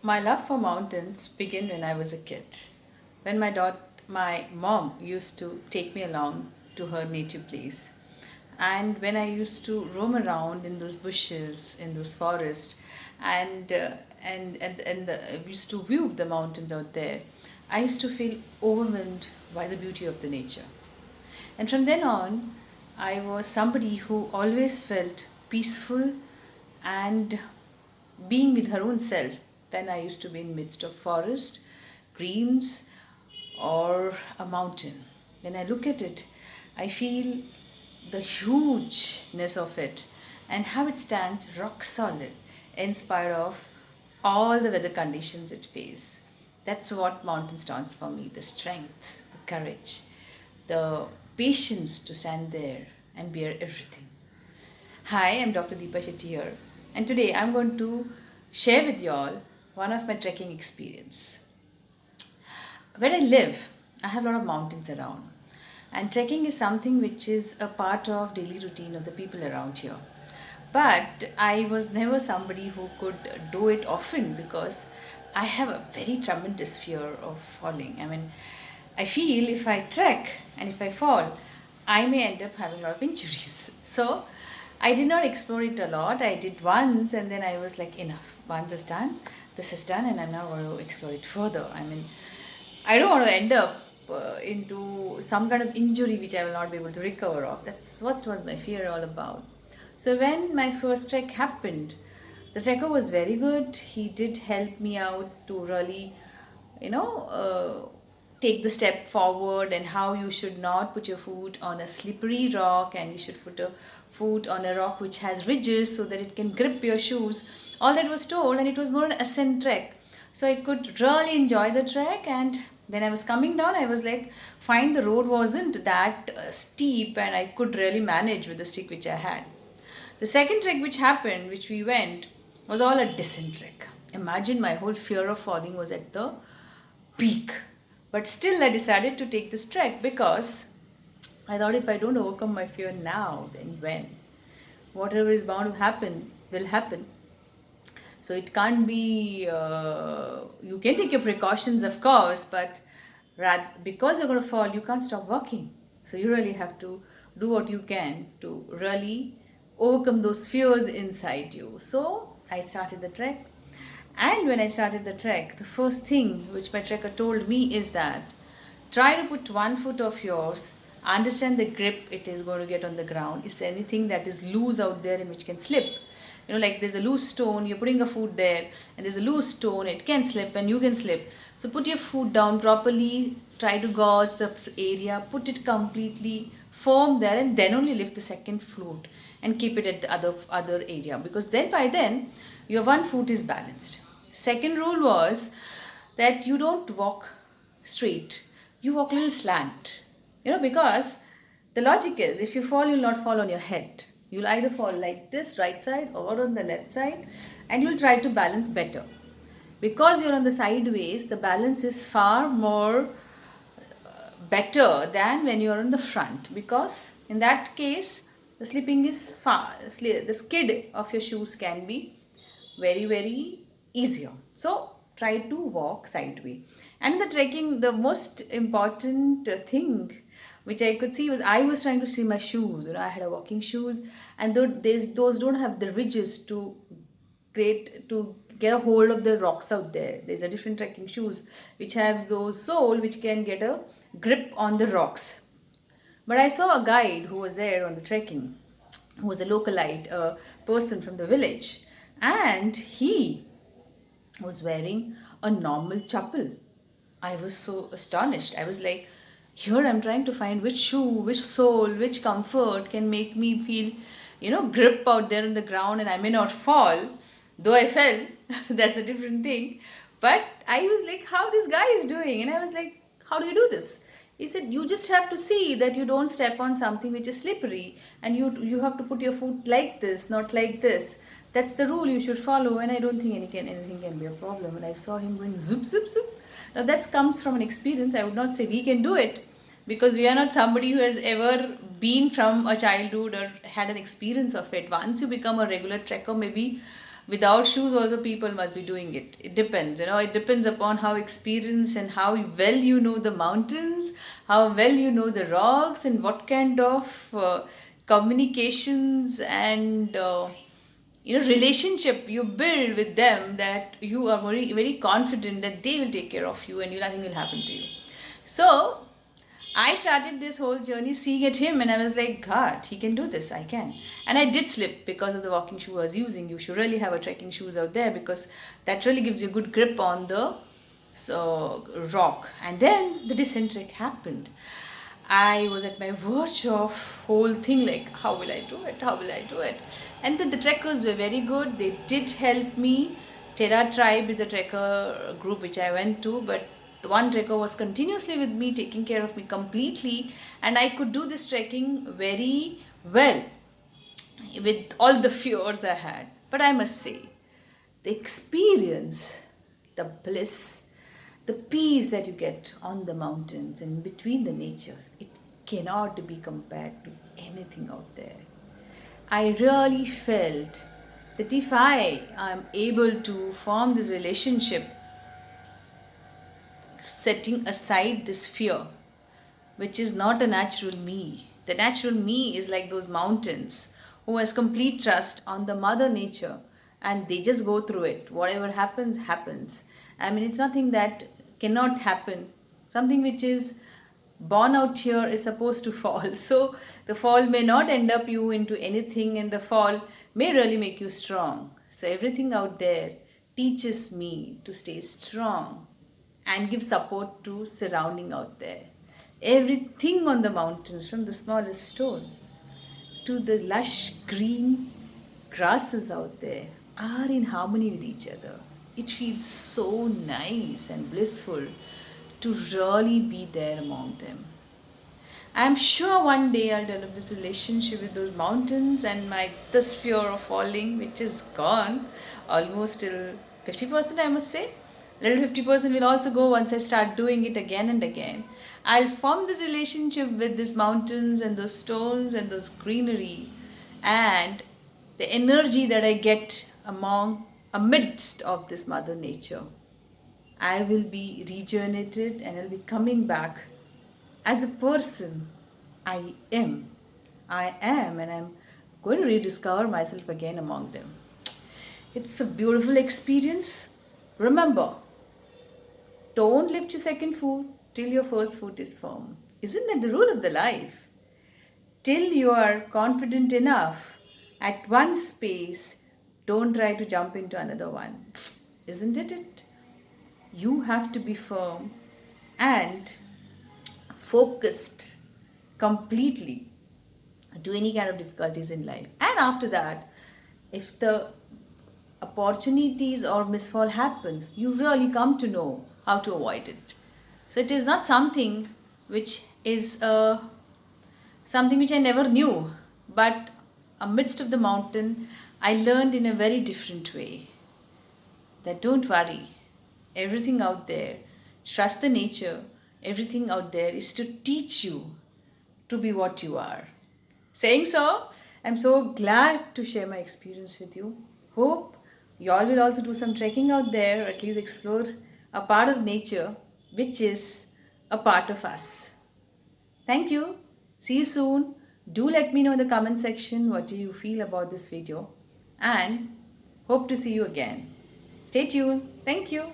My love for mountains began when I was a kid. When my mom used to take me along to her native place. And when I used to roam around in those bushes, in those forests, and used to view the mountains out there, I used to feel overwhelmed by the beauty of the nature. And from then on, I was somebody who always felt peaceful and being with her own self when I used to be in midst of forest, greens, or a mountain. When I look at it, I feel the hugeness of it and how it stands rock solid in spite of all the weather conditions it faces. That's what mountain stands for me: the strength, the courage, the patience to stand there and bear everything. Hi, I'm Dr. Deepa Shetty here, and today I'm going to share with you all one of my trekking experience. Where I live, I have a lot of mountains around, and trekking is something which is a part of daily routine of the people around here. But I was never somebody who could do it often because I have a very tremendous fear of falling. I feel if I trek and if I fall, I may end up having a lot of injuries. So I did not explore it a lot. I did once and then I was like, enough. Once is done, this is done, and I'm not going to explore it further. I don't want to end up into some kind of injury which I will not be able to recover of. That's what was my fear all about. So when my first trek happened, the trekker was very good. He did help me out to really, you know, take the step forward and how you should not put your foot on a slippery rock and you should put a foot on a rock which has ridges so that it can grip your shoes. All that was told, and it was more an ascent trek. So I could really enjoy the trek, and when I was coming down, I was like, fine, the road wasn't that steep, and I could really manage with the stick which I had. The second trek which happened, which we went, was all a descent trek. Imagine my whole fear of falling was at the peak. But still, I decided to take this trek because I thought if I don't overcome my fear now, then when? Whatever is bound to happen will happen. So it can't be, you can take your precautions, of course, but because you're going to fall, you can't stop walking. So you really have to do what you can to really overcome those fears inside you. So I started the trek. And when I started the trek, the first thing which my trekker told me is that try to put one foot of yours, understand the grip it is going to get on the ground. Is there anything that is loose out there and which can slip? Like there's a loose stone, you're putting a foot there, and there's a loose stone, it can slip and you can slip. So put your foot down properly, try to gauge the area, put it completely firm there, and then only lift the second foot and keep it at the other area, because then your one foot is balanced. Second rule was that you don't walk straight, you walk a little slant. Because the logic is if you fall, you'll not fall on your head. You'll either fall like this, right side, or on the left side, and you'll try to balance better. Because you're on the sideways, the balance is far more better than when you're on the front, because in that case the slipping is far, the skid of your shoes can be very very easier. So try to walk sideways. And the trekking, the most important thing which I could see was I was trying to see my shoes. I had a walking shoes, and those don't have the ridges to get a hold of the rocks out there. There's a different trekking shoes which has those sole which can get a grip on the rocks. But I saw a guide who was there on the trekking, who was a localite, a person from the village, and he was wearing a normal chappal. I was so astonished. I was like, here I'm trying to find which shoe, which sole, which comfort can make me feel, grip out there on the ground and I may not fall. Though I fell, that's a different thing. But I was like, how this guy is doing? And I was like, how do you do this? He said, you just have to see that you don't step on something which is slippery, and you have to put your foot like this, not like this. That's the rule you should follow, and I don't think anything can be a problem. And I saw him going zoop, zoop, zoop. Now that comes from an experience. I would not say we can do it, because we are not somebody who has ever been from a childhood or had an experience of it. Once you become a regular trekker, maybe Without shoes also people must be doing it. It depends, it depends upon how experienced and how well you know the mountains, how well you know the rocks, and what kind of communications and relationship you build with them, that you are very very confident that they will take care of you and nothing will happen to you. So I started this whole journey seeing at him, and I was like, God, he can do this, I can. And I did slip because of the walking shoe I was using. You should really have a trekking shoes out there, because that really gives you a good grip on the rock. And then the descent trek happened. I was at my verge of whole thing, like, how will I do it? How will I do it? And then the trekkers were very good. They did help me. Terra Tribe is the trekker group which I went to, but the one trekker was continuously with me, taking care of me completely, and I could do this trekking very well with all the fears I had. But I must say, the experience, the bliss, the peace that you get on the mountains and between the nature, it cannot be compared to anything out there. I really felt that if I am able to form this relationship, setting aside this fear, which is not a natural me. The natural me is like those mountains who has complete trust on the mother nature, and they just go through it. Whatever happens, happens. I mean, it's nothing that cannot happen. Something which is born out here is supposed to fall. So the fall may not end up you into anything, and the fall may really make you strong. So everything out there teaches me to stay strong and give support to surrounding out there. Everything on the mountains, from the smallest stone to the lush green grasses out there, are in harmony with each other. It feels so nice and blissful to really be there among them. I'm sure one day I'll develop this relationship with those mountains, and my this fear of falling, which is gone almost till 50%, I must say. Little 50% will also go once I start doing it again and again. I'll form this relationship with these mountains and those stones and those greenery, and the energy that I get amidst of this mother nature. I will be rejuvenated, and I'll be coming back as a person I am. I am, and I'm going to rediscover myself again among them. It's a beautiful experience. Remember, don't lift your second foot till your first foot is firm. Isn't that the rule of the life? Till you are confident enough at one space, don't try to jump into another one. Isn't it? You have to be firm and focused completely to any kind of difficulties in life. And after that, if the opportunities or misfall happens, you really come to know how to avoid it. So it is not something which is something which I never knew, but amidst of the mountain, I learned in a very different way that don't worry, everything out there, trust the nature, everything out there is to teach you to be what you are. Saying so, I'm so glad to share my experience with you. Hope you all will also do some trekking out there, or at least explore a part of nature which is a part of us. Thank you. See you soon. Do let me know in the comment section what do you feel about this video, and hope to see you again. Stay tuned. Thank you.